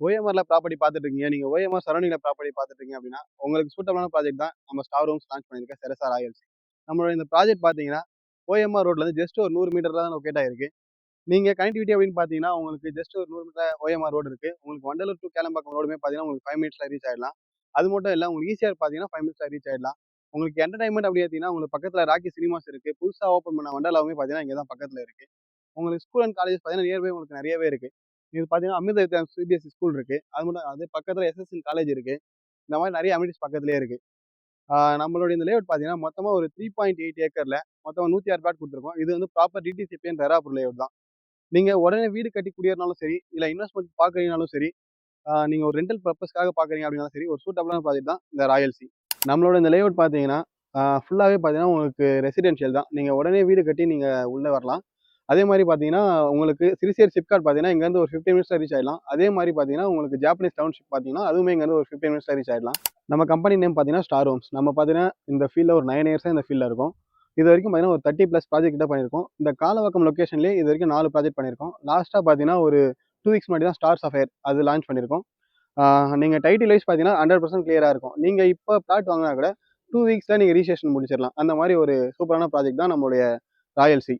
ஓஎம்ஆர்ல property பார்த்துட்டு இருக்கீங்க. நீங்க ஓஎம்ஆர் சரௌண்டிங்ல ப்ராப்பர்ட்டி பார்த்துட்டு இருக்கீங்க அப்படின்னா, உங்களுக்கு சூட்டபிளான ப்ராஜெக்ட் தான் நம்ம ஸ்டார் ரூம்ஸ் லான்ச் பண்ணியிருக்க செரசா ராயல்ஸ். நம்மளோட இந்த ப்ராஜெக்ட் பார்த்தீங்கன்னா, ஓஎம்ஆர் ரோட்லேருந்து ஜஸ்ட் ஒரு 100 மீட்டர்ல தான் லொக்கேட் ஆயிருக்கு. நீங்க கனெக்டிவிட்டி அப்படின்னு பார்த்தீங்கன்னா, உங்களுக்கு ஜஸ்ட் ஒரு 100 மீட்டர் ஓஎம்ஆர் ரோடு இருக்கு. உங்களுக்கு வண்டலூர் டூ கேளம்பாக்கம் ரோடுமே பார்த்தீங்கன்னா, உங்களுக்கு 5 மினிட்ஸ்ல ரீச் ஆயிடலாம். அது மட்டும் இல்ல, உங்களுக்கு ஈசிஆர் பார்த்தீங்கன்னா 5 மினிட்ஸ்ல ரீச் ஆயிடலாம். உங்களுக்கு என்டர்டைன்மெண்ட் அப்படி பார்த்தீங்கன்னா, உங்களுக்கு பக்கத்துல ராக்கி சினிமாஸ் இருக்கு. புதுசா ஓப்பன் பண்ண வண்டலாவுமே பார்த்தீங்கன்னா, இங்க தான் பக்கத்துல இருக்கு. உங்களுக்கு ஸ்கூல் அண்ட் காலேஜஸ் பார்த்தீங்கன்னா, நியர்பை உங்களுக்கு நிறையவே இருக்கு. இது பார்த்தீங்கன்னா, அமிர்த வித்யாலயம் சிபிஎஸ்இ ஸ்கூல் இருக்கு. அது பக்கத்துல எஸ்எஸ்என் காலேஜ் இருக்கு. இந்த மாதிரி நிறைய அம்யூனிட்டிஸ் பக்கத்திலேயே இருக்கு. நம்மளோட இந்த லேஅவுட் பார்த்தீங்கன்னா, மொத்தமா ஒரு 3.8 ஏக்கர்ல மொத்தம் 106 பிளாட் குடுத்துருக்கோம். இது வந்து ப்ராப்பர் டிடிசிபி அண்ட் ரெராப்பூர் லேஅவுட் தான். நீங்க உடனே வீடு கட்டி குடியேறினாலும் சரி, இல்ல இன்வெஸ்ட்மென்ட் பார்க்குறீங்கனாலும் சரி, நீங்க ஒரு ரெண்டல் பர்ப்பஸ்க்காக பார்க்குறீங்க அப்படின்னாலும் சரி, ஒரு சூட்டபிளான ப்ராஜெக்ட் தான் இந்த ராயல்சி. நம்மளோட இந்த லேஅவுட் பார்த்தீங்கன்னா, ஃபுல்லாவே பார்த்தீங்கன்னா, உங்களுக்கு ரெசிடென்ஷியல் தான். நீங்க உடனே வீடு கட்டி நீங்க உள்ள வரலாம். அதே மாரி பார்த்தீங்கன்னா, உங்களுக்கு சிறுசேரி சிப்காட் பார்த்தீங்கன்னா, இங்கேருந்து ஒரு 15 மினிட்ஸ்ல ரீச் ஆயிடலாம். அதே மாரி பார்த்தீங்கன்னா, உங்களுக்கு ஜாப்பனீஸ் டவுன்ஷிப் பார்த்தீங்கன்னா, அதுவுமே இங்கேருந்து ஒரு 15 மினிட்ஸ்ல ரீச் ஆயிடலாம். நம்ம கம்பெனி நேம் பார்த்தீங்கன்னா, ஸ்டார் ஹோம்ஸ். நம்ம பார்த்தீங்கன்னா, இந்த ஃபீல்ட்ல ஒரு 9 இயர்ஸா இந்த ஃபீல்ட்ல இருக்கோம். இதுவரைக்கும் பார்த்தீங்கன்னா, ஒரு 30+ ப்ராஜெக்ட் கிட்ட பண்ணியிருக்கோம். இந்த காலவாக்கம் லொகேஷன்லயே இதுவரைக்கும் 4 ப்ராஜெக்ட் பண்ணியிருக்கோம். லாஸ்ட்டா பார்த்தீங்கன்னா, ஒரு 2 வீக்ஸ் முன்னாடி தான் ஸ்டார் சஃபயர் அது லான்ச் பண்ணியிருக்கோம். நீங்க டைட்டில் வைஸ் பார்த்தீங்கன்னா 100% கிளியரா இருக்கும். நீங்க இப்ப பிளாட் வாங்குனா கூட 2 வீக்ஸ்ல நீங்க ரிஜிஸ்ட்ரேஷன் முடிச்சிடலாம். அந்த மாரி ஒரு சூப்பரான ப்ராஜெக்ட் தான் நம்மளுடைய ராயல்சி.